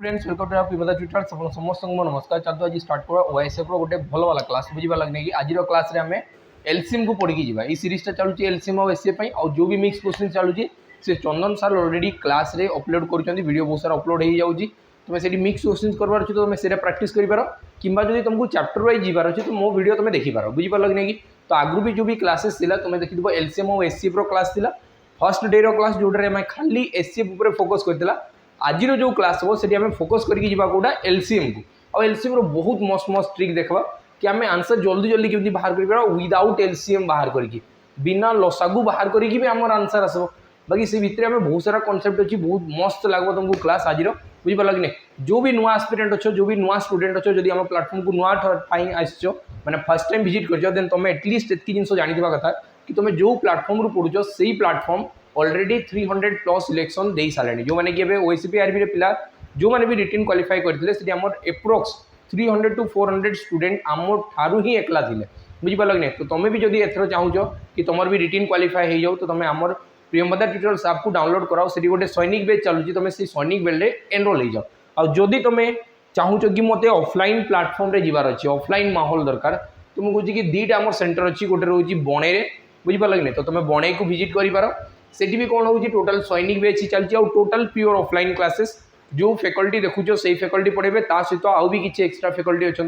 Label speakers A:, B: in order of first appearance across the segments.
A: Friends welcome to पिबदा tutorial समस्त नमस्कार चाहते आज स्टार्ट कर ओएसएफ रो गोटे भल वाला क्लास बुझा लगे कि आज क्लास रे हमें एलसीएम को पढ़ी जावा ये सीरीज चलुची एलसीएम और एससीएफ और जो भी मिक्स क्वेश्चन चलुची से चंदन सर ऑलरेडी क्लास रे अपलोड कर वीडियो बहुत सारा अपलोड हो जाऊँगी तुम्हें से मिक्स क्वेश्चन करवार अच्छे तो तुम से प्राक्ट कर कि तुमको चैप्टर वाइज जीवार अच्छे तो मो वीडियो तुम देखिपार बुझीपार लगे कि तो आगु भी जो भी क्लासेस थी तुम्हें देखिए एलसीएम और एससीएफ रो क्लास थी फर्स्ट डे रो क्लास जोटे खाली एससीएफ फोकस करता आज जो क्लास हम से फोकस करके कौटा एलसीएम को और एलसीएम बहुत मस्त मस्त ट्रिक देखा कि आम आंसर जल्दी जल्दी केमती बाहर कर विदाउट एलसीएम बाहर करके बिना लसागु बाहर करके भी आम आंसर आसो बाकी से भितर में बहुत सारा कॉन्सेप्ट अच्छी बहुत मस्त लगे तुमको क्लास आज बुझीपार कि नहीं जो भी नुआ एस्पिरेंट अच्छो जो भी नुआ स्टूडेंट अच्छो जब आम प्लाटफर्म को नुआ आसो मैंने फर्स्ट टाइम विजिट कर देन तुम एटलिस्ट एतकी जिन जानी कथा कि तुम जो प्लाटफर्म रू पढ़ुच से प्लाटफर्म ऑलरेडी 300 प्लस सिलेक्शन दे सारे जो मैंने कि ओएससीपी आरबी पिला जो मैंने भी रिटर्न क्वालिफाई करते एप्रोक्स 300 to 400 स्टूडेंट आम ठारू ही एकला थे बुझीपार लगे तो तुम्हें भी जब एथर चाहूँ कि तुम भी रिटर्न क्वालिफाई हो जाओ तो तुम आम प्रियंवदा ट्यूटोरियल्स ऐप को डाउनलोड कराओ से गोटे सैनिक बैच चलुची तुम से सैनिक बेल एनरोल हो जाओ और जदि तुम्हें चाहूँ कि मत ऑफलाइन प्लाटफर्म रे जीवार अच्छे ऑफलाइन माहौल दरकार तो मुझे कि दुईटा आम सेंटर अच्छी गोटे रोचे बणे बुझीपार लगे तो तुम बणे को विजिट कर सेठी भी कौन होची टोटल सैनिक बैच ही चलती और टोटल प्योर ऑफलाइन क्लासेस जो फैकल्टी देखुच से फैकल्टी पढ़ेबे ता सहित आउ भी किसी एक्स्ट्रा फैकल्टी अच्छा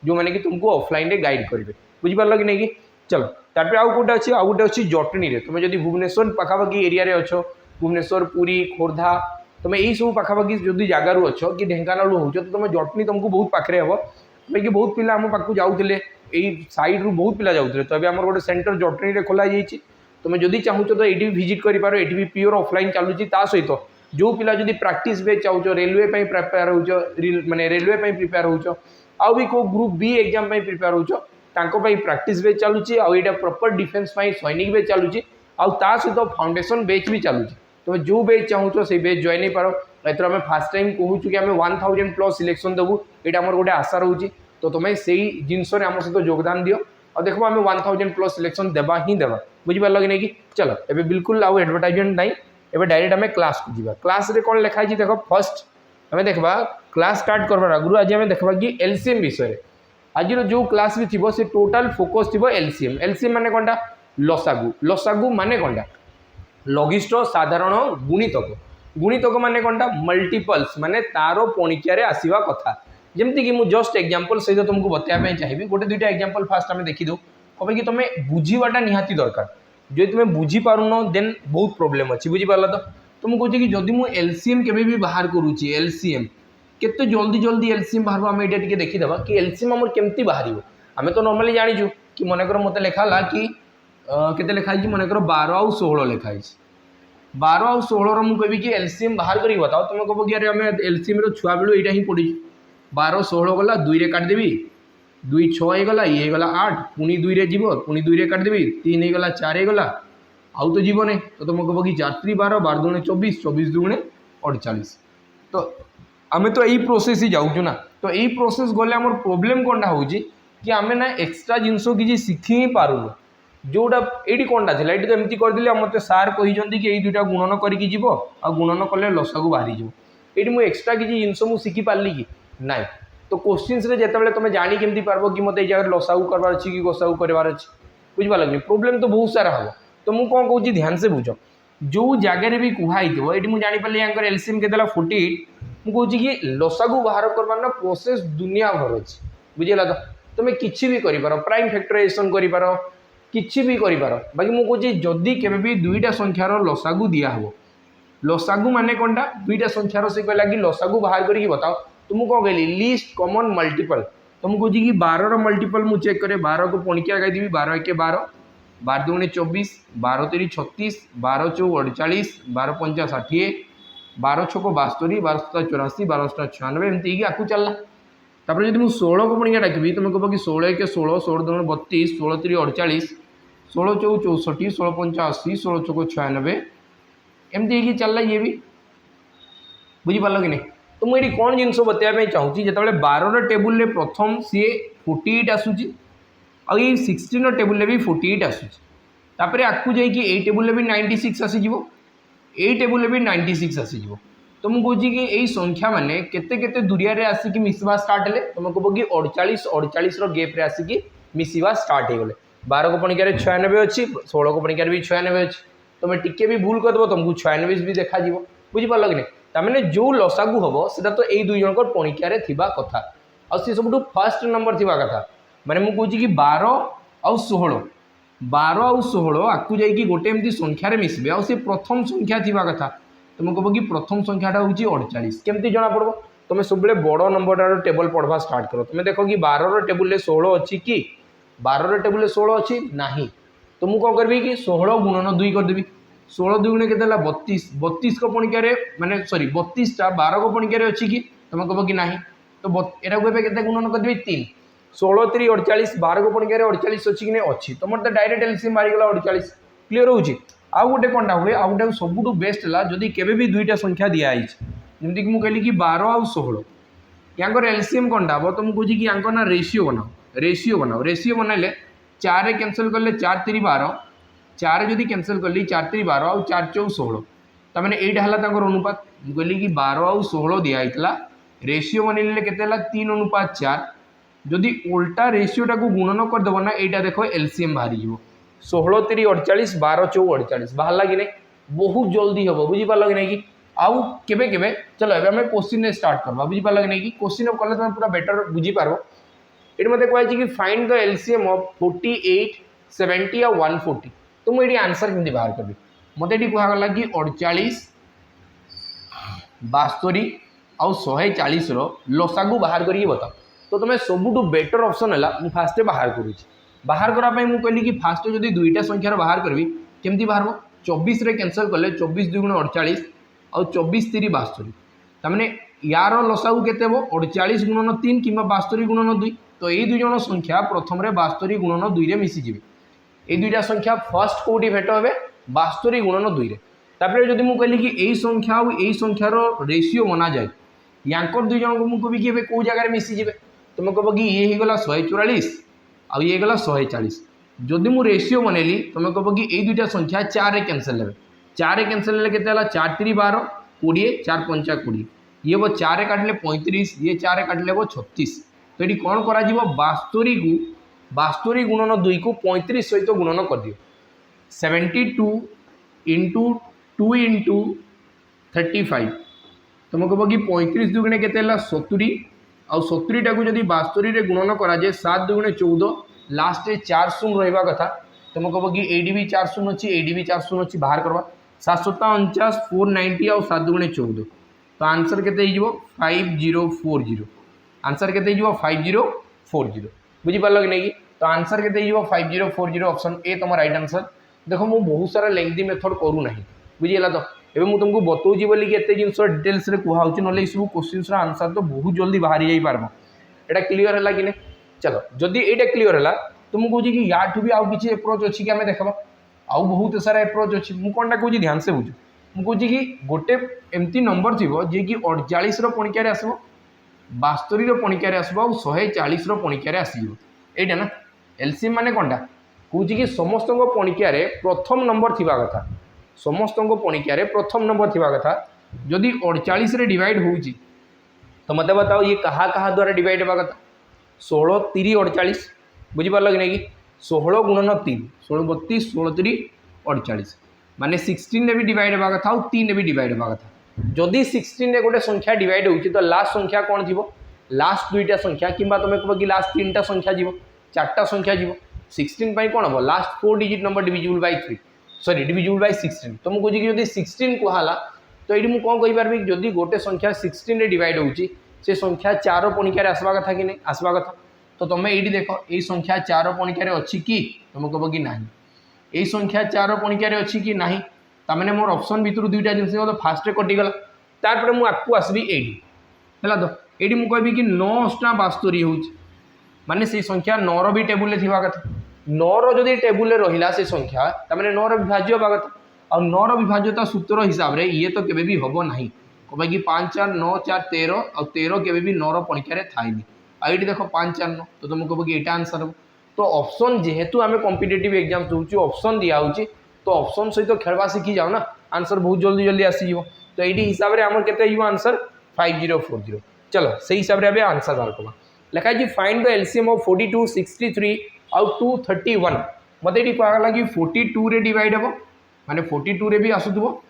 A: जो मैंने कि तुमको ऑफलाइन रे गाइड करेंगे बुझीपार लगे नहीं कि चलो तापर आउ गोटे अच्छी आउ गोटे अच्छी जटनी रे तुम जब भुवनेश्वर पखापाखि एरिया रे अच्छो भुवनेश्वर पुरी खोर्धा तुम यही सब पखापाखि जदि जगार अच्छो कि ढेंकानाल हो तो तुम जटनी तुमको बहुत पाखे हम कि बहुत पिला आम पाक जाऊे यही साइड रू बहुत पिला जाऊे तो अभी आम गोटे सेंटर जटनी रे खोला जाइए तुम जदि चाहूँ तो ये विजिट कर ये भी प्योर ऑफलाइन चलुची सहित जो पिला जदि प्रैक्टिस बेच चाहूँ रेलवे प्रिपेयर हो माने रेलवे प्रिपेयर हो आउ भी को ग्रुप बी एग्जाम प्रिपेयर हो प्रैक्टिस बेच चलुची आईटा प्रॉपर डिफेन्स सैनिक बेच चलुची आउ सहित फाउंडेशन बेच भी चलुची तुम जो बेच चाहूँ से बेच जॉइन नहीं पार एथर आम फास्ट टाइम कहूँ कि आम 1000 प्लस सिलेक्शन देवु यहाँ आम गोटे आशा रोचे तो तुम्हें से जिनस आम सहित योगदान दियो और देखो आम 1000 प्लस सिलेक्शन देवा ही देवा बुझीपार लगे नहीं कि चलो एबे बिल्कुल आउ एडवर्टाइजमेंट नहीं एबे डायरेक्ट आम क्लास को जीवा क्लास रे कौन लिखाई देख फर्स्ट आम देखा क्लास स्टार्ट करवार आगु आज आम देखा कि एलसीएम विषय आज जो क्लास भी थी से टोटाल फोकस थी एलसीएम एलसीएम माने कौनटा लसागु माने कौनटा लघिष्ठ साधारण गुणितक माने कौनटा मल्टीपल्स माने तारो पणिकिया रे आसीबा कथा जमती कि जस्ट एग्जांपल सहित तुमको बताया चाहिए गोटे दुईटा एग्जांपल फास्ट आम देखीदू कहे कि तुम्हें बुझीवाटा निहाती दरकार जो तुम्हें बुझी पारुन देन बहुत प्रोब्लेम अच्छी बुझीपार तो मुझे कहूँ कि जदि मुझे एलसीएम केबे भी बाहर करुच्ची एलसीएम केते जल्दी जल्दी एलसीएम बाहर आम ये टे देखीदा कि एलसीएम आम केमती बाहर आम तो नॉर्मली जानीचु कि मनकर मत लिखाला कि केते लिखाई मनकर 12 और 16 लिखाई 12 और 16 मुझे कहि कि एलसीएम बाहर करके बताओ तुम कह कि अरे आम एलसीएम छुआ बेलू यहाँ ही पढ़ी 12 16 गला 2 रे काटिदेवी 2 6 गला ये गला 8 पुणी 2 रे जीव पुणी 2 रे काटिदेवी 3 गला 4 गला आउ तो जीव नहीं तो तुम कह कि 4 3 12 12 दूणे 24 24 दूणे 48 तो आम तो यही प्रोसेस ही जाऊँ ना तो यही प्रोसेस गले आम प्रोब्लेम कौनटा हो कि आम ना एक्सट्रा जिनस किसी शिखी ही पारुन जोटा ये कौनटा थी ये तो एमती करदे मत सार कही कि यही दुईटा गुणन करके जीव आ गुणन कले लसागु बाहरी जीव ये मुझे एक्सट्रा किसी जिनस मुझे शिखी पार्ली कि नाई तो क्वेश्चंस रे जिते तुम जानी केमती पार्ब कि मत जगह लसागु करवार अच्छी कि गोसागु करवार अच्छी बुझा लगे प्रोब्लेम तो बहुत सारा हम तो मुझे कौन कहूँ ध्यान से बुझ जो जगार भी कहुई ये मुझे जानीपारे यहाँ एलसीएम के 48 मुझे कहूँ कि लसागु बाहर करवार प्रोसेस दुनिया भर अच्छी बुझेगा तो तुम्हें किसी भी कर प्राइम फैक्टराइजेशन कर किसी भी कर बाकी मुझे जदि केबे दुईटा संख्यार लसागु दिहब लसागु माने कौनटा दुईटा संख्यार से कहला कि लसागु बाहर करके बताओ तुमको कौन कहली लिस्ट कॉमन मल्टीपल तुमको कहूँ कि 12 मल्टीपल मुझे चेक करे 12 को पणिकिया गाई 12 1 12 12 दूणे 24 12 3 36 12 4 48 12 5 60 12 6 72 12 7 84 12 7 96 एमती आकू चलला तापर जब मुझे 16 को पणिकिया डाकिबी तुम कह कि 16 1 16 16 दूणे 32 16 3 48 16 4 64 16 5 80 16 6 96 एमती चलला ये भी बुझीपार कि नहीं तो मुझे कौन जिन बताया चाहूँगी जो 12 टेबुल प्रथम सी 48 आसूची आ 16 टेबुल भी 48 आसूची आपको जाकि टेबुल भी 96 आसीज ये टेबुल भी 96 आसीज तो मुझे कौन कि यही संख्या मैंने केते केते दूरिया रे आसिक मिसवा स्टार्ट हेले तुम कह कि 48 48 गेप्रे आसिक मिसवा स्टार्ट हो गले 12 को पणिकार 96 अच्छी 16 को पणिकार भी 96 अच्छी तुम टिके भी भूल करदेव तुमको 96 भी देखा बुझिपार कि नहीं तमें जो लसागु हम से तो यही दुई जन पणिकार कथा आसी सब फर्स्ट नंबर थी कथा माने मुझे कौन कि 12 आउ 16 12 आउ 16 आपको जाकि गोटे एमती संख्यार मिसबे आ प्रथम संख्या थी कथा तुम कह कि प्रथम संख्याटा हूँ 48 केमती जना पड़ो तुम सब बड़ नंबर टेबल पढ़वा स्टार्ट कर तुम देख कि 12 टेबुल 16 अच्छी कि 12 टेबुल 16 अच्छी ना तो मुझे कौन करी कि 16 गुणन 2 करदेवी 16 2 गुणे के 32 32 को पणिकार माने सॉरी 32 टा 12 को पणिकार अच्छी कि तुम कह कि ना तो यहाँ को के गुणन करदेवी 3 16 3 48 12 को पणिकार 48 अच्छी कि नहीं अच्छी तुम तो डायरेक्ट एलसीएम मारिगला 48 क्लीयर होची आउ गोटे कंटा हुए आउ गोटे सबुठ बेस्ट है जदि केवे भी दुईटा संख्या दिखाई जमीक मुझे कहली कि 12 आउ 16 यहाँ एलसीएम कंटा हम तो मुझे कि यहाँ ना रेसीओ बनाओ रेसीओ बनइले 4 कैनसल कले 4 3 12 4 जदि कैनसल कली 4 3 12 आउ 4 4 16 तमें यहाँ है अनुपात मुझे कहली कि 12 आउ 16 दिखाई रेसीओ बनइले के 3 अनुपात 4 जदि उल्टा रेसीओटा को गुणन करदेव ना यहाँ देख एलसीएम बाहरी 16 3 48 12 4 48 बाहर कि नहीं बहुत जल्दी हम बुझीपार कि नहीं कि आउ केबे केबे चलो एबे हमें क्वेश्चन स्टार्ट करबा बुझीपार कि नहीं कि क्वेश्चन कले तुम पूरा बेटर बुझीपार ये मत कहुई कि फाइंड द एलसीएम ऑफ 48 70 और 140 तो मुझे आंसर केमती बाहर करी मत ये कहला कि 48 72 आउ 140 लसागु बाहर करके बताओ तो तुम सबुठ बेटर ऑप्शन है फास्ट बाहर करूँ बाहर कराई मुझे कहली कि फास्ट जदि दुईटा संख्यार बाहर करी केमती बाहर 24 रे कैनसल कले 24 2 गुण 48 और 24 3 72 तमें यार लसागु केते हो 48 गुणन 3 कि 72 गुणन 2 तो यही दुई जन संख्या प्रथम 72 गुणन 2 रे मिसीजे ये दुईटा संख्या फर्स्ट कौटी भेट हे 72 गुणन 2 रे तापर जदि मुझे कहली कि यही संख्या और यही संख्यार रेसीओ बना जाए यांकर दुई जन को मुझे कह कि कौ जगह मिसीजे तुम कह कि ये होगा 144 आ ये गला 140 जदि मु रेसीओ बनैली तुम कह कि यही दुईटा संख्या 4 रे कैनसल हे 4 रे कैनसल हेल्ले के 4 3 12 20 4 5 20 ये वो 4 रे काटिले 35 ये 4 रे काटिले वो 36 तो ये कौन करा 72 गुणन 2 को 35 सहित गुणन कर दियो 72 इंटू 2 इंटू 35 तुम कह कि 35 दुगुणे के 70 आउ 70 टाक जब 72 रे गुणन करा जाए 7 दुगुणे 14 लास्ट 4 शून्य रहा कथा तुम कह कि एडी भी 4 शून्य अच्छी एडी भी 4 शून्य अच्छी बाहर करवा 749 490 आउ 7 दुगुणे 14 तो आंसर केते 5040 आंसर केते 5040 बुझीपार कि नहीं तो आंसर केते 5040 ऑप्शन ए तुम राइट आंसर देखो मु बहुत सारा लेंथी मेथड करूना बुझीगला तो एवं मुझे तुमको बताऊँगी बोली कि एत जिन डिटेल्स कहूँ ना सब क्वेश्चन आंसर तो बहुत जल्दी बाहरी जाई पारबो एटा क्लियर है कि नहीं चलो जदि एटा क्लियर है तो मुझे कहूँ कि या भी आउ किसी एप्रोच अच्छी कि आम देखा आउ बहुत सारा एप्रोच अच्छी मुझे कौन कहूँ ध्यान से बुझ मुझे कि गोटे एमती नंबर थी जी कि 48 पणिकार आसो 72 पणिकार आसो आ 140 पणिकार आसो यहाँ ना एलसीएम माने कौनटा कौन कि समस्त पणिकार प्रथम नंबर थी कथा समस्त पणिकार प्रथम नंबर थी कथा जदि 48 रे डिवाइड हो तो मत बताओ ये कहा द्वारा डिवाइड होगा कथा 16 3 48 बुझीपार कि नहीं कि 16 गुणन 3 16 32 16 3 48 माने 16 रे भी डिवाइड होगा कथा और 3 रे भी डिवाइड होगा कथा जदि 16 रे गोटे संख्या डिवाइड होची तो लास्ट संख्या कौन थी लास्ट दुईटा संख्या कि तुम कह कि लास्ट 3टा संख्या जीव 4टा संख्या जीव 16 पाई कौन हम last 4 digit number divisible by 3 sorry divisible by 16 तो मुझे कि जदि 16 कहला तो ये मुझे कौन कहींपारि जदि गोटे संख्या 16 रे डिवाइड होची से संख्या 4 पणिकार आसवा कथा कि नहीं आसवा कथा तो तुम ये देख ये संख्या 4 पणिकार अच्छी कि तुम कह कि ना यही संख्या 4 पणिकार अच्छी कि ना तमें मोर ऑप्शन भितर दुईटा जिन तो फास्ट कटिगला तापर मुझे आपको आसबि एडी है तो ये मुझे कहि कि 9 टा 72 हो माने से संख्या 9 भी टेबुल थी कथा 9 जदि टेबुल रहा से संख्या तमें 9 विभाज्य होगा कथा और 9 विभाज्यता सूत्र हिसाब से ये तो केवे भी हम ना कहे कि 5 4 9 4 13 और 13 केवे भी 9 पणिकार थाएनि आई देख 5 4 9 तो तुम कह कि यहाँ आंसर हम तो ऑप्शन जेहेतु आम कॉम्पिटिटिव एग्जाम दूसरी ऑप्शन दिया तो ऑप्शन सहित खेलवा शिखी जाओ ना आंसर बहुत जल्दी जल्दी आसीज तो ये हिसाब से आमर केते हो आंसर 5040 चलो से हिसाब से आंसर बाहर करवा लिखा जी फाइंड द एलसीएम ऑफ 42 63 आउ 231 मत ये कहला कि 42 रे डिवाइड हे माने 42 रे भी आसुथबो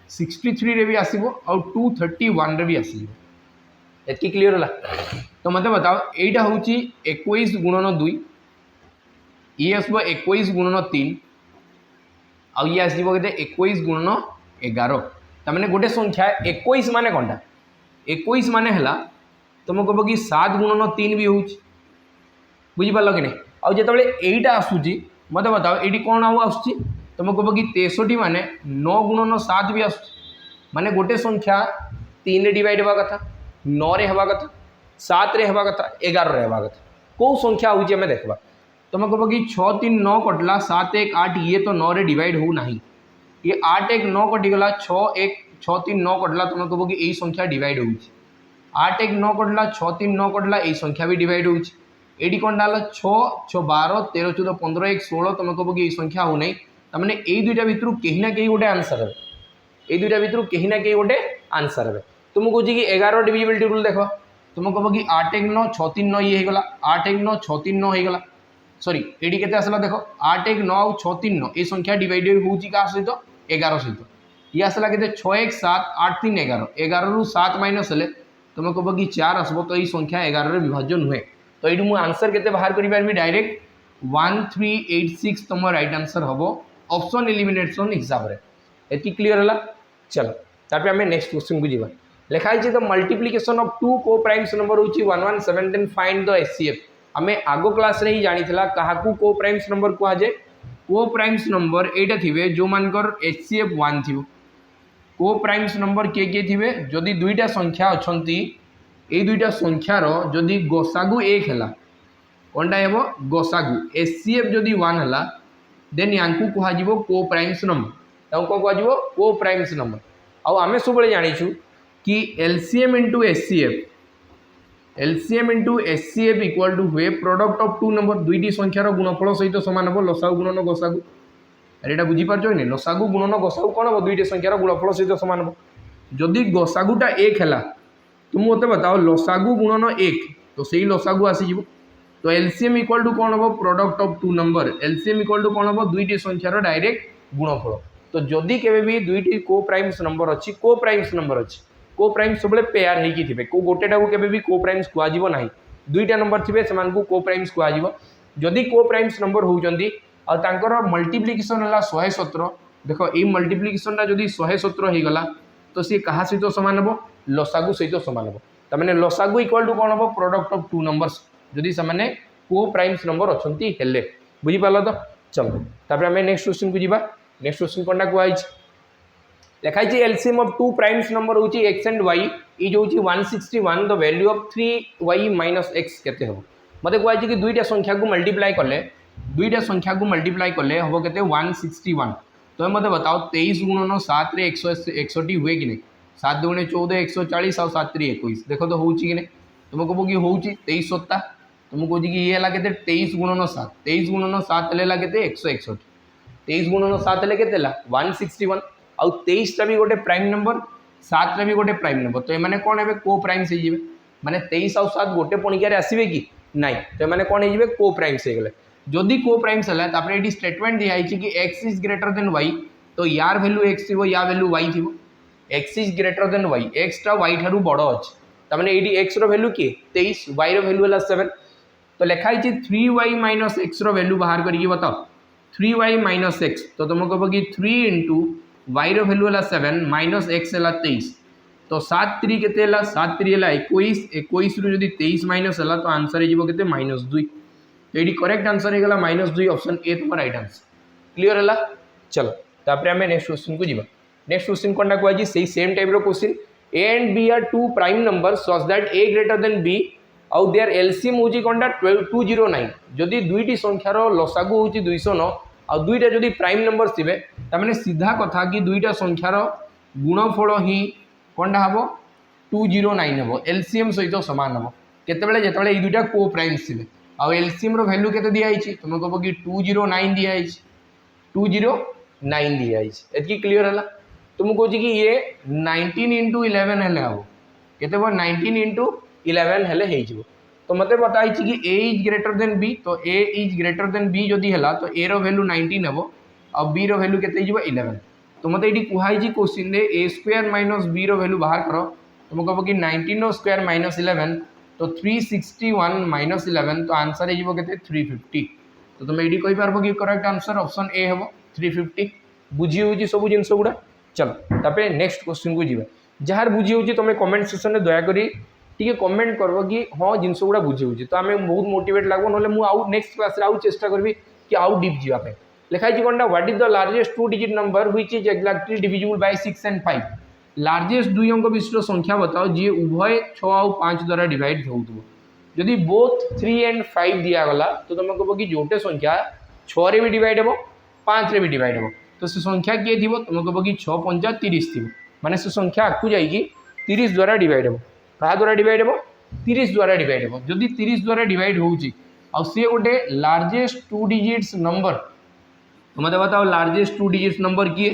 A: 63 रे भी आसीबो आउ 231 रे भी आसीबो एति क्लियर होला तो मत बताओ एटा होची 21 गुणन 2 ये आसबो 21 गुणन 3 आउ ये आसीबो केते 21 गुणन 11 तमाने गोटे संख्या 21 माने कोनटा 21 माने हला तुम कह कि 7 गुणन 3 भी होची बुझी पाल कि नहीं आउ जेतबेले एटा आसुची मत बताओ एटी कोन आउ आसुची तुम कह कि 63 माने 9 गुणन 7 भी आसुची माने गोटे संख्या 3 रे डिवाइड हेबा कथा 9 रे हेबा कथा 7 रे हेबा कथा 11 रे हेबा कथा को संख्या होची हमें देखबा तुम कह कि 6 3 9 कटला 7 1 8 ये तो 9 रे डिवाइड हो नहीं ये 8 1 9 कटिगला 6 3 9 कटला तुम कह कि यही संख्या डिवाइड होची 8 1 9 कटला 6 3 9 कटला यही संख्या भी डिवाइड होची एडी कोन डाल 6 6 12 13 14 15 1 16 तुम कह कि यही संख्या हो नहीं तमाने एई दुईटा भितर कहीं ना कहीं गोटे आंसर है ये दुईटा भितर कहीं ना कहीं गोटे आंसर है तुम कह कि 11 डिविजिबिलिटी रूल देख तुम कह कि 8 1 9 6 3 9 ये होगला 8 1 9 6 3 9 होगला सॉरी एडी केते आसला देखो 8 1 9 और 6 3 9 ये संख्या डिवाइडेड होची का सहित 11 सहित ये आसला केते 6 1 7 8 3 11 11 रु 7 माइनस हेले तुम कह कि 4 आसबो तो ये संख्या 11 रे विभाजन हुए तो ये मु आंसर केते बाहर करि पारबी डायरेक्ट 1386 तुम राइट आंसर हबो ऑप्शन एलिमिनेशन हिसाब रे एति क्लियर हला चलो तापर हमें नेक्स्ट क्वेश्चन को जीवा लिखा है द मल्टीप्लिकेशन ऑफ टू को प्राइम्स नंबर होची 1117 फाइंड द एचसीएफ हमें आगो क्लास रे ही जानिथिला काहाकू को प्राइम्स नंबर कुआ जे को प्राइम्स नंबर एटा थिबे जो मानकर एचसीएफ 1 थिबो को प्राइम्स नंबर के थिबे जदि दुईटा संख्या अछंती ए दुईटा संख्यार जदि गोसागु 1 हला कोनटा हेबो गोसागु एचसीएफ जदि 1 हला देन यांकू कुहा जिवो को प्राइम्स नंबर ताऊ को कुहा जिवो को प्राइम्स नंबर आउ आमे सबले जानिछु कि LCM into HCF equal to हुए प्रोडक्ट ऑफ टू नंबर दुईटी संख्यार गुणफल सहित सामान हम लसागु गुणन गोसागु अरे एटा बुझी पारछो नि लसागु गुणन गोसागु कोन हम दुईटी संख्यार गुणफल सहित सामान हम जदि गोसागुटा 1 हैला तुम मते बताओ लसागु गुणन 1 तो सेही लसागु आसी जिवो तो एलसीएम इक्वल टू कौन हम product of two number LCM equal to कौन हम दुईटी संख्यार डायरेक्ट गुणफल तो जदि केबे भी दुईटी को प्राइम्स नंबर अच्छी को प्राइम्स नंबर अच्छी को प्राइम्स सब पेयर होगी थे को गोटेटा को केबे भी को प्राइम्स कहजिवो नाही दुईटा नंबर थिबे समान को प्राइम्स कहजिवो जदि को प्राइम्स नंबर होउचंदी आ तांकर मल्टीप्लिकेशन हला 117 देखो ए मल्टीप्लिकेशन ता जदि 117 हे गला तो सी कहा सहित सामान हबो लसागु सहित सामान हबो त माने लसागु इक्वल टू कोन हबो प्रोडक्ट ऑफ टू नंबर्स जदि समाने को प्राइम्स नंबर अछंती हेले बुझी पालो तो चलो तापर हमें नेक्स्ट क्वेश्चन को जीवा नेक्स्ट क्वेश्चन कोनटा कुआइछ लिखाई छी LCM of two primes number होची x एंड y इज होची 161 the value of 3y - x केते हो मते कुआइ छी कि दुईटा संख्या को मल्टीप्लाई करले हबो केते 161 तो मते बताओ 23 गुणन 7 रे 161 हुए कि नहीं 7 दुणे 14 140 और 7 रे 21 देखो तो होची कि नहीं तुम कहबो कि होची 23 सत्ता तुम कहू कि ये हला केते 23 गुणन 7 लेला केते 161 23 गुणन 7 ले केते ला 161 आउ 23 टा भी गोटे प्राइम नंबर 7 टा भी गोटे प्राइम नंबर तो माने कोन हेबे को प्राइम्स हे जिवे माने 23 और 7 गोटे पणिका रे आसीबे कि नाही तो माने कोन हे जिवे को प्राइम्स हे गेले जदि को प्राइम्स हला तापरे एडी स्टेटमेंट दिया है कि x is greater than y तो यार वैल्यू x थिबो या वैल्यू y थिबो x is greater than y x टा y थारु बडो अछि त माने एडी x रो वैल्यू के 23 y रो वैल्यू हला 7 तो लिखाई छी 3y - x रो वैल्यू बाहर करिके बताओ 3y - x तो तुम कहबो कि 3 into y रो वैल्यू हला 7 माइनस x हला 23 तो 7 3 केते हला 7 3 हला 21 21 रु जदी 23 माइनस हला तो आंसर हे जिवो केते -2 तो एडी करेक्ट आंसर हे गला -2 ऑप्शन ए तुम राइट आंसर क्लियर हला चलो तापर हमें नेक्स्ट क्वेश्चन को जीवा नेक्स्ट क्वेश्चन कोनटा को आजी सेही सेम टाइप रो question a and b are two prime numbers such that a greater than b आउ देयर एलसीएम होची कोनटा 209 जदी दुईटी संख्यार लसागु होची 209 आ दुईटा जदि प्राइम नंबर थिबे त माने सीधा कथा कि दुईटा संख्यार गुणफल ही कोनटा हबो 209 हबो एलसीएम सहित समान हबो केतेबेले जेतेबेले ई दुईटा को प्राइम्स थिबे आ एलसीएम रो वैल्यू केते दिया आइछि तुम कहबो कि 209 दिया आइछि 209 दिया आइछि एतकी क्लियर हला तो मुझे कहूँ कि ये 19 इंटू 11 हेले हम केते 19 इंटू 11 हेले हो। तो मत बताई कि ए इज ग्रेटर देन बी, तो ए इज ग्रेटर देन बी जदि है तो ए रैल्यू 19 हम और बी रैल्यू के 11। तो मत ये कहुई क्वेश्चन ए स्क्वायर माइनस बी रैल्यू बाहर कर, तो मुझे कह कि 19 स्क्वायर माइनस 11 तो 361 माइनस 11 तो आंसर हो 350। तो तुम ये कहीपर कि करेक्ट आंसर ऑप्शन ए हम 350। बुझी हो सब जिन गुड़ा। चलो तापर नेक्स्ट क्वेश्चन को जीवा। जार बुझी हो तुम कमेंट सेक्शन में दयाकोरी टी कमेंट कर कि हाँ जिन गुड़ा बुझी हो तो आम बहुत मोटिवेट लगे ना मुझे नेक्स्ट क्लास आउ चेष्टा करी कि आउ डीप जावाई। लिखाई कौन what is the largest 2 digit number which is exactly divisible bye 6 and 5। Largest 2 अंक विशिष्ट संख्या बताओ जी उभय 6 और 5 द्वारा डिवाइड होउथबो। जदि बोथ 3 एंड 5 दियागला तो तुम कह कि जोटे संख्या 6 रे भी डिवाइड हे 5 रे भी डिवाइड हे तो से संख्या किए थी तुम कह कि 6 पंचा 30 थी माने से संख्या आकु जाइए 30 द्वारा डिवाइड हे क्या द्वारा डिवाइड हे 30 द्वारा डिवाइड हे। जदि 30 द्वारा डिवाइड होउची और सी गोटे लार्जेस्ट 2 डिजिट्स नंबर तो मत बताओ लार्जेस्ट 2 डिजिट्स नंबर किए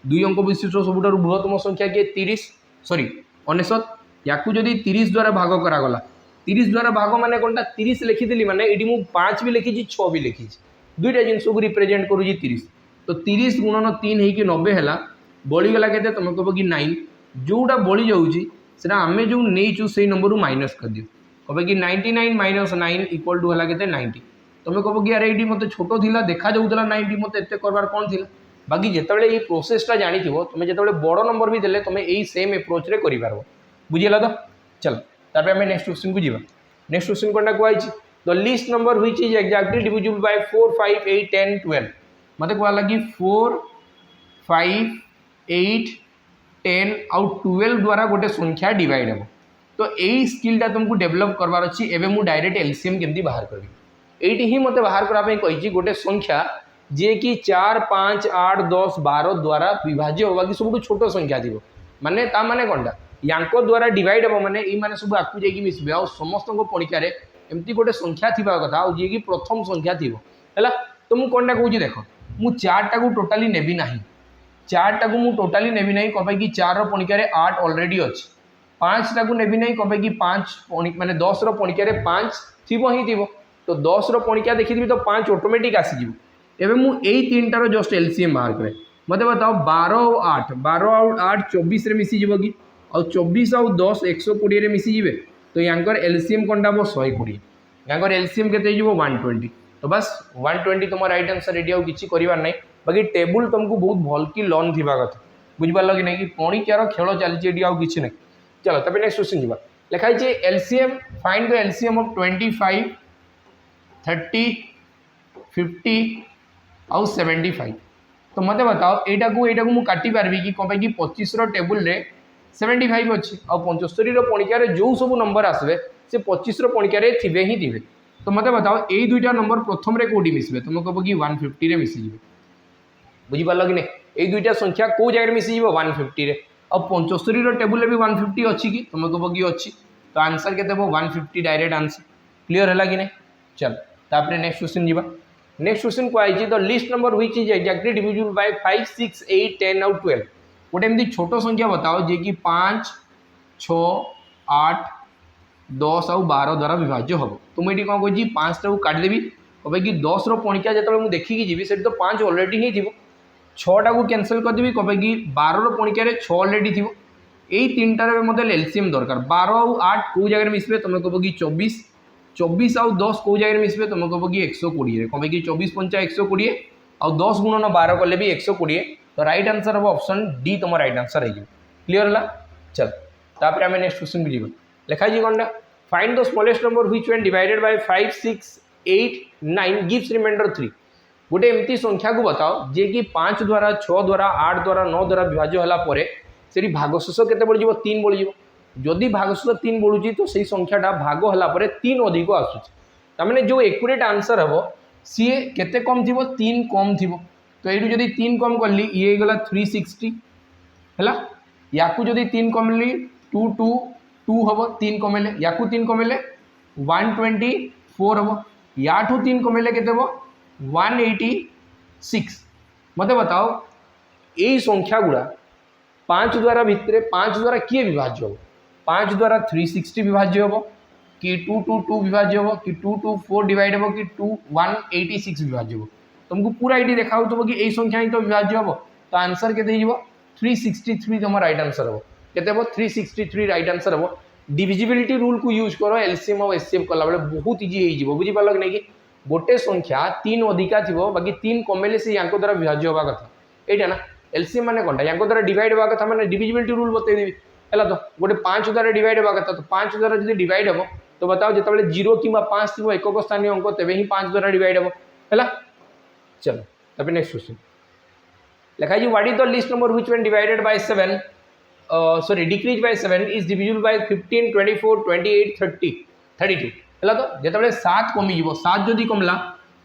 A: 2 अंक विशिष्ट सबुठ बृहत्तम संख्या किए 30 सॉरी 99 या जदि 30 द्वारा भाग करागला 30 द्वारा भाग माने कौन 30 लिखी माने ये मुझे 5 भी लिखी 6 भी लिखी दुईटा जिनस को रिप्रेजेंट करुँच 30 तो 30 गुणन 3 हो 90 है बड़ीगला के तुम कह कि 9 जोटा बड़ी जाऊँगी आम जो नहीं से नंबर माइनस कर दियो कहे कि 99 माइनस 9 इक्वल टू है के 90। तुम कह कि यार ये मत छोट थी देखा जाऊला 90 मत एत करवार कौन थी बाकी जिते ये प्रोसेसटा जानी तुम जो बड़ नंबर भी देले तुम यही सेम एप्रोच रे कर बुझीगला। तो चलो तापर आम नेक्स्ट क्वेश्चन को जीवा। नेक्स्ट क्वेश्चन कौन कहुई the list number which is exactly divisible by 4 5 8 10 12 मत कहला कि 4 5 8 10 आउ 12 द्वारा गोटे संख्या डिवाइड हे तो यही स्किलटा तुमको डेभलप करवार अच्छी एवं मुझे डायरेक्ट एलसीएम केमती बाहर करी ये ही मत बाहर करने कही गोटे संख्या जे कि 4 5 8 10 12 द्वारा विभाज्य होगा कि सब छोट संख्या थी माने ता माने कौनटा यांको द्वारा डिवाइड हम माने ये माने सब आकु जाइए मिसबे आ समस्त परीक्षा एमती गोटे संख्या थी कथा आ जी कि प्रथम संख्या थी है तो मुझे कौन कहूँ देख मुझे 4टा को टोटाली नेबी ना 4टा को मुझे टोटाली नेबी ना कहे कि 4 पणिकार 8 अलरेडी अच्छी 5टा को नेबी ना कहे कि 5 माने 10 पणिकार 5 थी ही थी तो 10 पणिका देखी तो 5 ऑटोमेटिक आसीज एवं मुझे 3टार जस्ट एलसीएम बाहर करे मत बताओ 12 और 8 24 रे मिसीज कि और 24 और 10 120 रे मिसीजे तो यांकर एलसीएम कौन हम 120 यांकर एलसीएम के 120 तो बस 120 तुम राइट आंसर रेडी आउ किसी करार ना बाकी टेबुल तुमको बहुत भल कि लर्न थी कथा बुझिपार कि नहीं कि पणिकार खेल चलती आउ कि ना। चलो तब नेक्स्ट क्वेश्चन जीवा। लिखाई LCM find the LCM of 25 30 50 आउ 75 तो मत बताओ एटा को मुझे काटी पार्बी कि कौन कि 25 टेबुल रे 75 अच्छी आ 75 पणिकार जो सब नंबर आसवे से 25 पणिकार थे ही थे तो मत बताओ यही 2टा नंबर प्रथम रे कौटी मिसबे तुम कह कि 150 रे मिसीजे बुझिपार कि नहीं यही 2टा संख्या कौ जगह मिसीज 150 रे आ 75 टेबुल भी 150 अच्छी कि तुम कह कि अच्छी तो आंसर के 150 डायरेक्ट आंसर क्लीयर है कि नहीं। चल तापर next question Jeeva. Next question कहुई the list number which is exactly divisible by 5 6 8 10 और 12 गोटे एमती छोट संख्या बताओ जे कि 5 6 8 10 और 12 द्वारा विभाज्य हम तो मुझे कौन कही 5टा को काटिदेवी कहे कि 10 पणिका जो मुझे देखिकी जी से तो 5 अलरेडी ही थी 6टा को कैनसल करदेवी कहे कि 12 पणिकार 6 अलरेडी थी यही 3टार मतलब एलसीएम दरकार 12 और 8 कौ जगह मिसबे तुम कह कि 24 24 आउ 10 कौ जगह मिसबे तुम कह कि 120 कहे कि 24 पंचा 120 और 10 गुणन 12 कले भी 120 तो राइट आंसर हम ऑप्शन डी तुम राइट आंसर है क्लीयर है। चल तापर आम नेक्स्ट क्वेश्चन को जीवा। लिखाई कौन find the smallest number which when divided by 5 6 8 9 gives remainder 3 गोटे एमती संख्या को बताओ जे कि 5 द्वारा 6 द्वारा 8 द्वारा 9 द्वारा विभाज्य होला से भागशेष के बढ़ 3 बढ़ जदि भागशेष 3 बढ़ुची तो सही संख्याटा भाग है 3 अधिक आसूँ जो एक्यूरेट आंसर हम सी केते कम थी 3 कम थी तो ये जदि 3 कम कली ये गला 360 है या जदि 3 कमली 2 2 2 हम 3 कमेले या 3 कमेले 124 हम या 3 कमेले के 186 मत बताओ यही संख्या गुड़ा पाँच द्वारा भितर पाँच द्वारा किए विभाज्य हम 5 द्वारा 360 विभाज्य हम कि 222 विभाज्य हम कि 224 डिवाइड हम कि 2186 विभाज्य हम तुमको पूरा ये देखा तो कि यही संख्या ही तो विभाज्य हम तो आंसर के 363 तुम राइट आंसर हम के 363 राइट आंसर हम डिविजिबिलिटी रूल को यूज करो एलसीएम और एचसीएफ कला बेले बहुत इजी हो बुझिपार कि नहीं गोटे संख्या 3 अधिका थी बाकी 3 कमेले से या द्वारा विभाज्य हवा कथा यहाँ ना एलसीएम माने कौन या द्वारा डिवाइड हवा कथा मैंने डिविजिबिलिटी रूल बतईदेवी है तो गोटे 5 द्वारा डिवाइड हवा कथा तो 5 द्वारा जो डिवाइड हम तो बताओ जो 0 कि 5 थी एक स्थानीय अंक तेज ही 5 द्वारा डिवाइड हम है चलो तब नेक्स्ट क्वेश्चन लिखा है what is the list number which when divided bye 7 sorry decrease by 7 is divisible by 15 24 28 30 32 है तो जो 7 कमिज 7 जदि कमला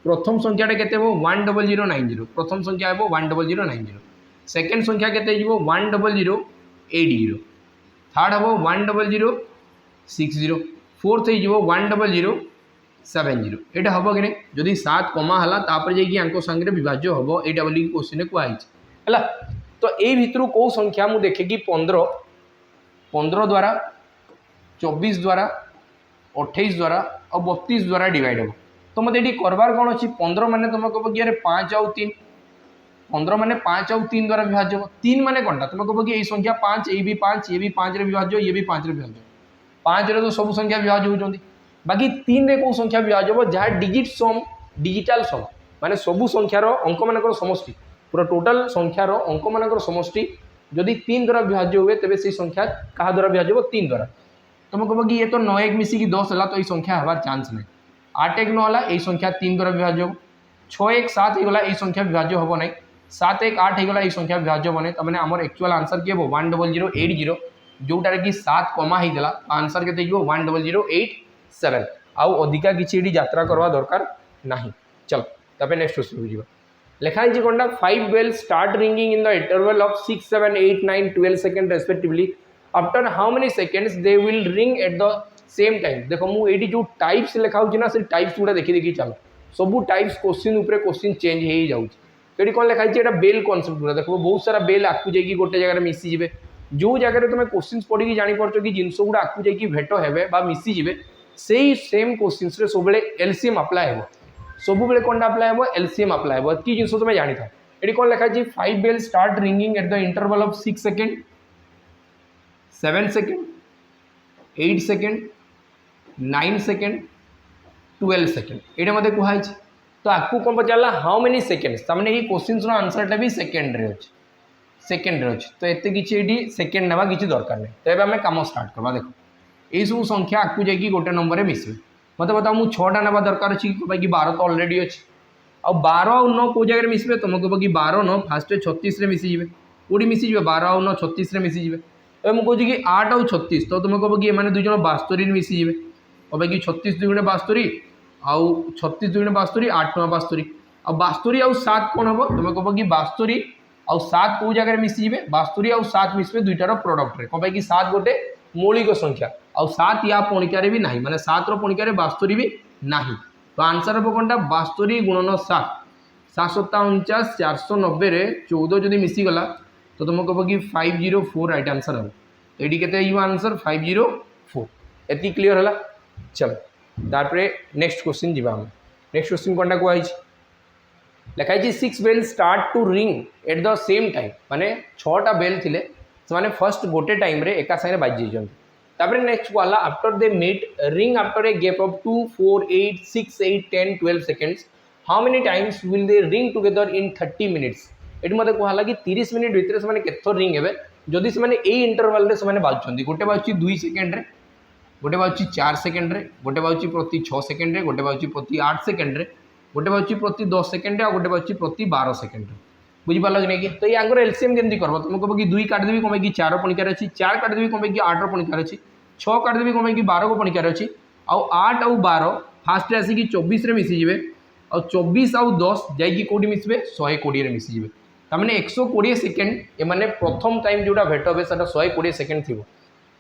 A: प्रथम संख्याटा के 10090 प्रथम संख्या हे 10090 सेकेंड संख्या के 10080 थर्ड हम 10060 फोर्थ हो 10070 यहाँ हम कि नहीं जदि 7 कमा है तापर जाकि सांगे विभाज्य हम यहाँ बोली क्वेश्चन कहुई है तो यही भितर कौ संख्या मुझे देखे कि 15 द्वारा 24 द्वारा 28 द्वारा और 32 द्वारा डिवाइड हम तो मतलब ये करवार कौन अच्छी 15 माने तुम कह कि 5 आउ 3 15 माने 5 आउ 3 द्वारा विभाज्य हम 3 माने कौन तुम कह कि यही संख्या 5 ये भी 5 ये भी 5 रे विभाज्य ये भी 5 रे विभाज्य 5 रे तो सब संख्या विभाज्य होती बाकी 3 रे कौ संख्या विभाज्य हम जहाँ डिजिट सम डिजिटाल सम माने सबू संख्यार अंक मान समष्टि पूरा टोटाल संख्यार अंक मान समष्टि जदि 3 द्वारा विभाज्य हुए तेज से संख्या क्या द्वारा विभाज्य हो 3 द्वारा तुम कह कि ये तो 9 1 मिसिकी 10 है तो ये संख्या हबार चांस नहीं 8 1 9 है यही संख्या 3 द्वारा विभाज्य हो 6 1 7 होगा यही संख्या विभाज्य हम ना 7 1 8 होगा यही संख्या विभाज्य हम ना मैंने आम एक्चुअल आंसर किए 10080 जोटार कि 7 कमा होता आंसर के 10087 आउ अधिका किसी यात्रा करवा दरकार नहीं चलो तब नेक्स्ट क्वेश्चन बुझा लिखा है कौन 5 bell start ringing in the interval of 6 7 8 9 12 second respectively after how many seconds they will ring at the same time देखो मुझे जो टाइप्स लिखा ना से टाइप्स गुड़ा देखी देखी चलो सब टाइप्स क्वेश्चन उपर क्वेश्चन चेंज हो जाऊँगी कौन लिखाई है बेल कनसेप्ट गुड़ा देखो बहुत सारा बेल आकू जाकि गोटे जगह मिसीजे जो जगह तुम क्वेश्चन पढ़ी जापर कि जिनस गुड़ा आकू जाकि भेट हे मिसीजे से सेम क्वेश्चन सब एलसीएम अप्लाई हो सब बेले कौन अप्लाई हम एलसीएम अप्लाई हो कि जिन तुम जानी था ये कौन लिखाई 5 bell start ringing at the interval of 6 second 7 second 8 second 9 second 12 second ये मत कहुई तो आपको कौन पचारा हाउ मेनी सेकेंड्स तमें ये क्वेश्चन आंसरटा भी सेकेंड रे अच्छे सेकेंड रे अच्छे तो एत कि सेकेंड ना किसी दरकार नहीं तो आम कम स्टार्ट करवा देखो यही सब संख्या आपको जाकि गोटे नंबर में मिसवे मत बताओ मुझे 6टा ना दरकार अच्छी कि 12 तो अलरेडी अच्छे आ 12 और 9 कौ जगह मिसवे तुम कह कि 12 9 फास्ट 36 मिसीजे कौटी मिसीजे 12 और 9 36 मिसीजे ए मुझे कि 8 और 36 तो तुम कह कि एम दुज 72 मिसीजे कह कि 36 2 72 आउ 36 2 72 8 9 72 आ 72 आउ 7 कौन हम तुम कह कि 72 आउ 7 कौ जगह मिसीजे 72 आउ 7 मिसवे दुईटार प्रोडक्ट कह कि 7 गोटे मौलिक संख्या आउ 7 या पणिकार भी ना माने 7 पणिकार 72 भी ना तो आंसर हम कौन 72 गुणन 7 7 7 49 490 रे 14 जदि मिसीगला तो तुम कह कि 504 राइट आंसर हम तो ये के आंसर 504 एति क्लीयर है चलो तार नेक्स्ट क्वेश्चन जी नेक्स्ट क्वेश्चन कौन कहुई लिखाई 6 bell start to ring at the same time माने 6टा बेल थिले से फर्स्ट गोटे टाइम रे एका सागे बाजी जाते नेक्स्ट कहला after they meet ring after a gap of 2 4 8 6 8 10 12 seconds how many times will they ring together in 30 minutes ये मतलब कहला कि 30 मिनिट भितर से केथर रिंग हे जदि से इंटरवल रे से बाजुंट गोटे बाजुची 2 सेकेंड रे गोटे बाजुची 4 सेकेंड रे गोटे बाजुची प्रति 6 सेकेंड रे गोटे बाजुची प्रति 8 सेकेंड रे गोटे बाजुची प्रति 10 सेकेंड आ गोटे बाजुची प्रति 12 सेकेंड बुझिपार कि नहीं तो ये एलसीएम केमती कर तुम कह कि 2 काटिदेवी कम कि 4 पणिकार अच्छी 4 काटिदेवी कम कि 8 पणिकार अच्छी 6 काटिदेवी कम कि 12 पणिकार अच्छी आउ 8 आउ 12 फास्ट आसिक 24 रे मिसीजे आ 24 आउ 10 जाकि कौटी मिसबे 120 रे मिसीजे तमें 120 सेकेंड एमाने प्रथम टाइम जोटा भेट हे से 120 सेकेंड थी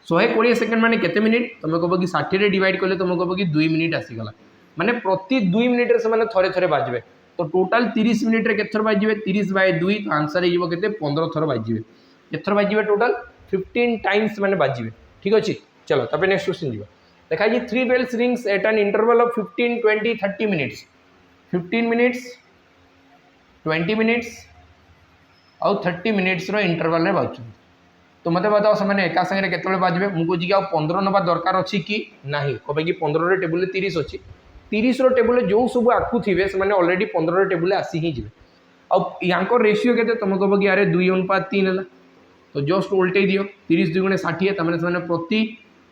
A: 120 सेकेंड माने केते मिनिट तुम कह कि 60 रे डिवाइड कले तुम कह कि 2 मिनिट आसीगला माने प्रति 2 मिनिट रे से थरे थरे बाजबे तो टोटाल 30 मिनिट रे केथर बाजिबे 30 बाय 2 तो आंसर हो 15 थर बाजिबे एथर बाजिबे टोटल 15 टाइम्स माने बाजिबे ठीक अछि। चलो तबे नेक्स्ट क्वेश्चन जीवा देखा जी 3 bells rings at an interval of 15 20 30 minutes 15 minutes 20 minutes और 30 मिनिट्स रो इंटरवल रे बाजुछन। तो मते बताओ से एका संगे केतले बाजबे मु कहूँ कि 15 नवा दरकार अच्छी कि नहीं कहे कि 15 टेबुल 30 अच्छी 30 टेबुल जो सब आकु थे से ऑलरेडी 15 टेबुल आसी ही जी आंक रेसीो के तुम कह कि यार 2:3 है तो जस्ट उल्टे दियो 30 2 × 60 तमें प्रति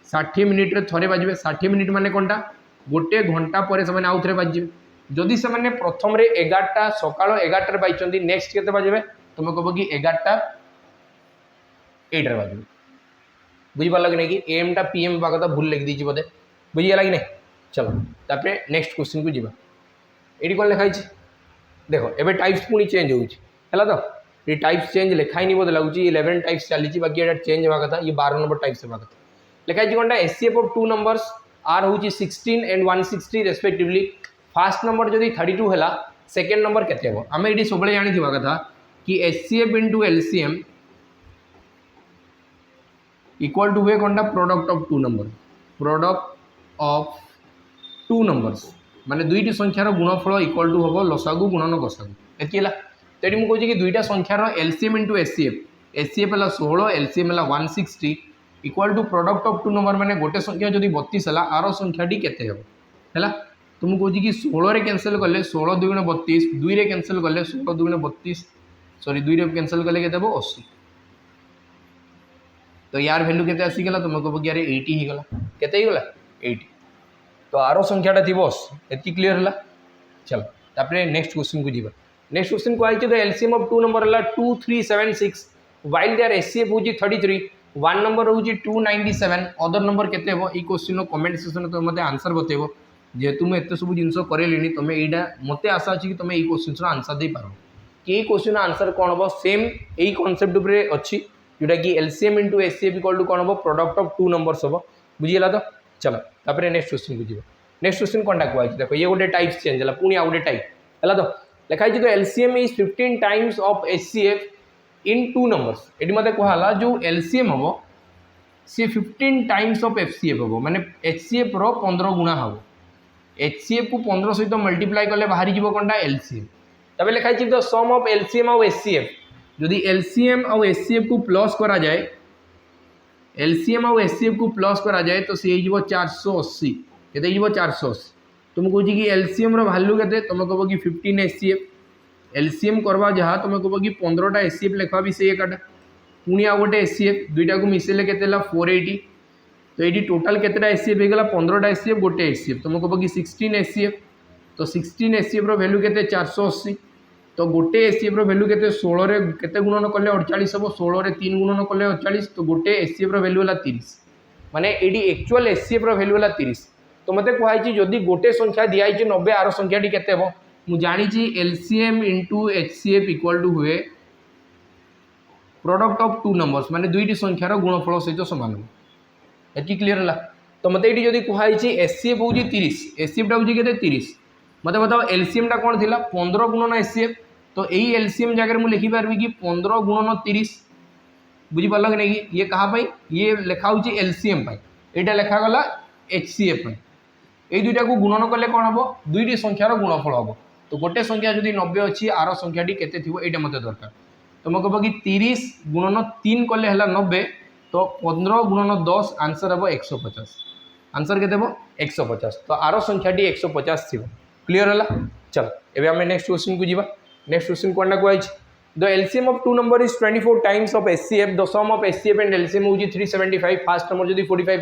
A: 60 मिनिट थे बाजे 60 मिनिट माने कौनटा गोटे घंटा पर आउ थे बाजे जदि से प्रथम 11टा सका 11टार बाजी नेक्स्ट के बाजे तुम कह कि 11टा 8 बाजे बुझीपार कि नहीं कि एम टा पीएम कथा भूल लिखी दीजिए बोधे बुझीगला कि नहीं। चलो तापर नेक्स्ट क्वेश्चन को जीवा ये कौन लिखाई देखो एबे टाइप्स पुणी चेंज होगा तो ये टाइप्स चेंज लिखाई बोधे लगुच 11 टाइप्स चली बाकी ये चेंज हवा कथा ये 12 नंबर टाइप्स हवा कथा लिखाई कौन एचसीएफ ऑफ 2 नंबर्स आर हूँ 16 एंड 160 रेस्पेक्टिवली फास्ट नंबर जदि 32 है सेकेंड नंबर केते हम आम ये सब जानी कथा कि HCF into LCM equal to हुए कौन product of 2 number product of 2 numbers माने दुईटी संख्यार गुणफल इक्वल टू हम लसागु गुणन गसागु एति है तेटी मुझे कहूँ कि दुईटा संख्यार एलसीएम इंटू एचसीएफ एचसीएफ है 16 एलसीएम है 160 equal to product of 2 number माने गोटे संख्या जदि 32 है आर संख्याटी केते हम है तो मुझे कहूँ कि 16 कैनसल कले 16 2 × 32 2 कैनसल कले 16 2 × 32 सॉरी 2 कैनसल कले के 80 तो यार वैल्यू केते आसीगला तुम कह कि यार 80 ही गला केते ही गला 80 तो आर संख्याटा थी बस एति क्लियर है। चलो तापर नेक्स्ट क्वेश्चन को जीवा नेक्स्ट क्वेश्चन को I the LCM of 2 number है 2376 व्हाइल देयर एचसीएफ होची 33 वन नंबर होची 297 अदर नंबर केते हो ई क्वेश्चन कमेंट सेक्शन तो मते आंसर बतेबो जेहेतु मैं एत सब जिन करेली तुम यहाँ मत आशा अच्छी कि तुम ये क्वेश्चन आंसर दे पार कि क्वेश्चन आंसर कौन हम सेम यही कनसेप्ट उपरे अच्छी जोटा कि LCM into HCF equal to कौन हम प्रोडक्ट ऑफ 2 नंबर्स हम बुझीगला तो। चलो तापर नेक्स्ट क्वेश्चन को जी नेक्स्ट क्वेश्चन कौन कही देखो ये गोटे टाइप्स चेंज है पुणी आउ गोटे टाइप है तो लिखाई तो LCM is 15 times of HCF in 2 numbers ये मत कहला जो एलसीएम हम सी 15 टाइम्स ऑफ एचसीएफ हम माने एचसीएफ रो 15 गुणा हम एचसीएफ को 15 सहित मल्टीप्लाई कले बाहरी जीव कौनटा एलसीएम तबे लिखाई द सम ऑफ एलसीएम और एचसीएफ जदि एलसीएम और एचसीएफ को प्लस करा जाए एलसीएम और एचसीएफ को प्लस करा जाए तो सी 480 केते 480 तुम कहूँ कि एलसीएम रो वैल्यू केते तुम कह कि 15 एचसीएफ एलसीएम करवा जहाँ तुम कह कि 15टा एचसीएफ लिखा भी से एकाटा पुणी आ गोटे एचसीएफ दुईटा को मिसेले केते 480 तो ये टोटाल केतेटा एचसीएफ हो गला 15टा एचसीएफ गोटे एचसीएफ तुम कह कि 16 एचसीएफ तो 16 एचसीएफ रो वैल्यू केते 480 तो गोटे एचसीएफ रो वैल्यू केते 16 रे केते गुणन कले 48 हम 16 रे 3 गुणन कले 48 तो गोटे एचसीएफ रो वैल्यू है 30 माने एडी एक्चुअल एचसीएफ रो वैल्यू है 30 तो मते कहै जदि गोटे संख्या दिया 90 आर संख्याटी केते हो मु जानी LCM into HCF equal to हुए प्रोडक्ट ऑफ 2 नंबर्स माने दुईटी संख्यार गुणफल सहित सामान एति क्लियर है तो मत ये जब कहुई एचसीएफ हूँ 30 एचसीएफ हूँ के 30 मत बताओ एलसीएम टा कौन थी 15 गुणन एचसीएफ तो यही एलसीएम जगह मुझे लिखिपारि कि 15 गुणन 30 बुझीपार कि नहीं कि ये कहाँ ये लिखा हूँ एलसीएम यहाँ लिखागला एचसीएफ ये दुईटा को गुणन कले कौन हम दुईटी संख्यार गुणफल हम तो गोटे संख्या जब 90 अच्छी आर संख्याटी केते थी ये मत दरकार तो मैं कह कि 30 गुणन 3 कले 90 तो 15 गुणन 10 आंसर हम 150 आंसर के 150 तो आर संख्याटी 150 थी क्लियर है। चलो एवं आम नेक्स्ट क्वेश्चन को जीवा नेक्स्ट क्वेश्चन कौन कही the LCM of 2 number is 24 times of HCF the sum of HCF and LCM हूँ 375 फास्ट नंबर जब 45 है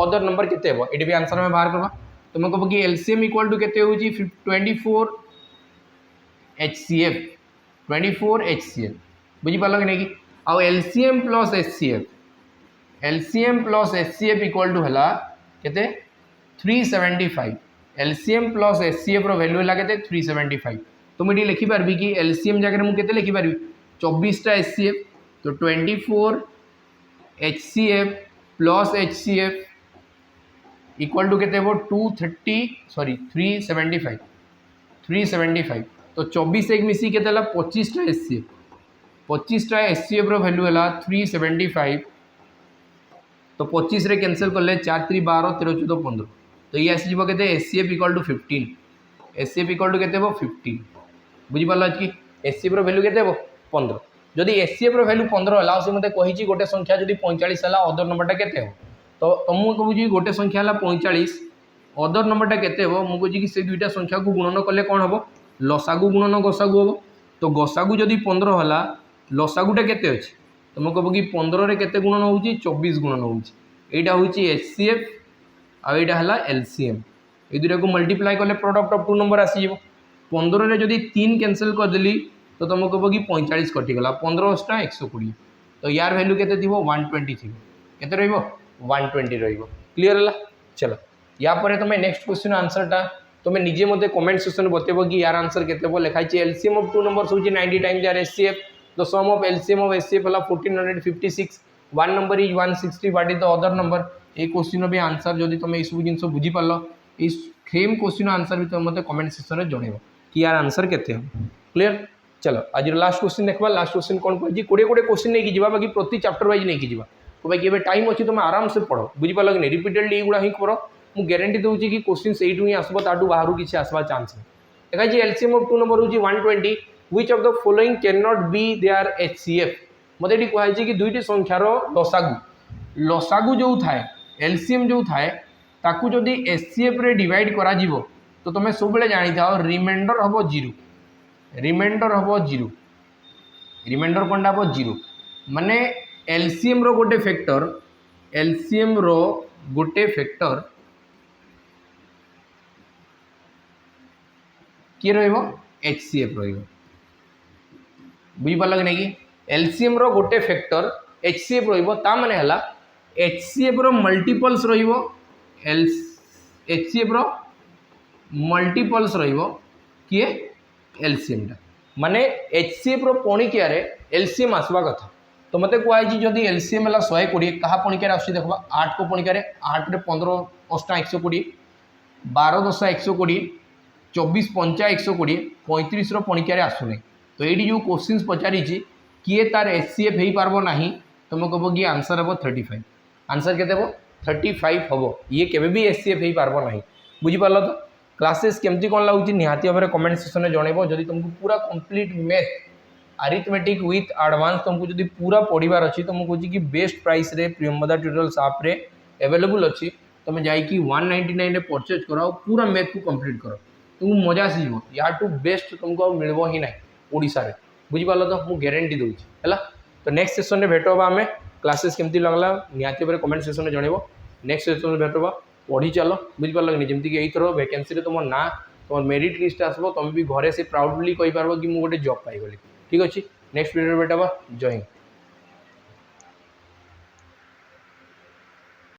A: अदर नंबर केते हो ये भी आंसर में बाहर करवा तो मैं कह कि एलसीएम इक्वल टू केते हूँ 24 एचसीएफ 24 एचसीएफ बुझीपार कि नहीं कि आउ LCM plus HCF equal to है केते 375 एलसीएम प्लस एचसीएफ रो वैल्यू है केते 375 तो मुझे लिखिपारि कि एलसीएम जगह मुझे केते लिखिपारि 24टा एचसीएफ तो 24 HCF plus HCF equal to केते वो 375 तो 24 एक मिसी केते 25टा एचसीएफ 25टा एचसीएफ रो वैल्यू है 375 तो 25 रे कैंसिल कले 4 3 12 13 14 15 तो ये आसी जीवो केते HCF equal to 15 HCF equal to केते हो 15 बुझी पारल कि एचसीएफ रो वैल्यू केते हो 15 जदि एचसीएफ रो वैल्यू 15 हला से मते कहिची गोटे संख्या जदि 45 हला अदर नंबरटा केते हो तो तुमको कहूँ गोटे संख्या हला 45 अदर नंबरटा केते हो मु कहूँ कि से दुईटा संख्या को गुणन कले कौन हम लसागु गुणन गसागु हम तो गसागु जदि 15 हला लसागुटा केते अछि तुम कह कि 15 रे केते गुणन होउची 24 गुणन होउची एटा होउची एचसीएफ आ एटा हला एलसीएम ए दुटा को मल्टीप्लाई कले प्रोडक्ट ऑफ टू नंबर आसी जीवो 15 रे जदि 3 कैंसिल कर देली तो तुम कह कि 45 कटि गला 15 टा 120 तो यार वैल्यू केते थिबो 120 थिबो केते रहइबो 120 रहइबो क्लियर हला चलो या पर तुम नेक्स्ट क्वेश्चन आंसरटा तुम निजे मते कमेंट सेक्शन में बतेबो कि यार आंसर केते बो लिखाई छै एलसीएम ऑफ टू नंबर्स होची 90 टाइम्स यार HCF the sum of LCM of HCF हला 1456 one number is 160 what is the other number ए क्वेश्चन भी आंसर जदि तुम ए सब जिंस बुझी पारलो ए सेम क्वेश्चन आंसर भी तुम मते कमेंट सेक्शन में जणेबो कि यार आंसर केते हो क्लियर चलो आज लास्ट क्वेश्चन देखबा लास्ट क्वेश्चन कोन कहजी कोडे कोडे क्वेश्चन नै कि जीवा बाकी प्रति चैप्टर वाइज नै कि जीवा तो भाई केबे टाइम अछि तुम आराम से पढ़ो बुझी पारलो कि रिपीटेडली एगुडा ही करो मु गारंटी दूची कि क्वेश्चन सेइटु ही आसबो ताडू बाहरु किछि आसबा चांस है देखा जी एलसीएम ऑफ टू नंबर होची 120 which of the following cannot be their HCF मते एटी कहै छी कि दुईटी संख्यार लसागु जो थाए एलसीएम जो थाए ताकू जदि एचसीएफ रे डिवाइड करा जीवो तो तुम सब बेले जानि थाओ रिमाइंडर हबो 0 रिमाइंडर हबो 0 रिमाइंडर कोनटा हबो 0 माने एलसीएम रो गोटे फैक्टर एलसीएम रो गोटे फैक्टर किए रहिबो एचसीएफ रहिबो बुझी पारल कि नै कि एलसीएम रो गोटे फैक्टर एचसीएफ रहिबो ता माने हला एचसीएफ रो मल्टीपल्स रहिबो एचसीएफ रो मल्टीपल्स रहिबो किए एलसीएम टा माने एचसीएफ रो पणिकिया रे एलसीएम आसबा कथा तो मते कहै छी जदी एलसीएम हला 120 कहा पणिकिया रे आसी देखबा 8 को पणिकिया रे 8 रे 15 8 120 12 10 120 24 5 120 35 पणिकिया रे आसुने तो ये जो क्वेश्चन पचारि किए तार एचसीएफ हो पारबो नाही तुम कह कि आंसर हम 35 आंसर केते हो 35 हम ये केबे भी एचसीएफ हो पारबो नाही बुझी पारल तो क्लासेस केमती कोन लागुची निहाती भाबरे कमेंट सेक्शन में जणेबो जदि तुमको पूरा complete math arithmetic with advance तुमको जदि पूरा पढ़िबार अछि तो मु कहूची कि बेस्ट प्राइस रे प्रियंवदा ट्यूटोरियल्स ऐप रे अवेलेबल अछि तुम जाई कि 199 रे परचेज कराओ पूरा मैथ को कंप्लीट करो तुमको मजा आसीଯିବ याठू बेस्ट तुमको मिलबो ही नहीं ओडिशा रे बुझी पारल तो मु गारंटी दूची हैला तो नेक्स्ट सेशन में भेट होबा हमें क्लासेस केमती लगला निहाती भाबरे कमेंट सेक्शन में जणेबो नेक्स्ट सेशन में भेट होबा पढ़ी चलो बुझी पारल कि जेमती कि एई थरो वैकेंसी रे तुम ना तुम मेरिट लिस्ट आसबो तुम भी घरे से प्राउडली कहि पारबो कि मु गोटे जॉब पाई गली ठीक अछि नेक्स्ट वीडियो भेट होबा जय हिंद।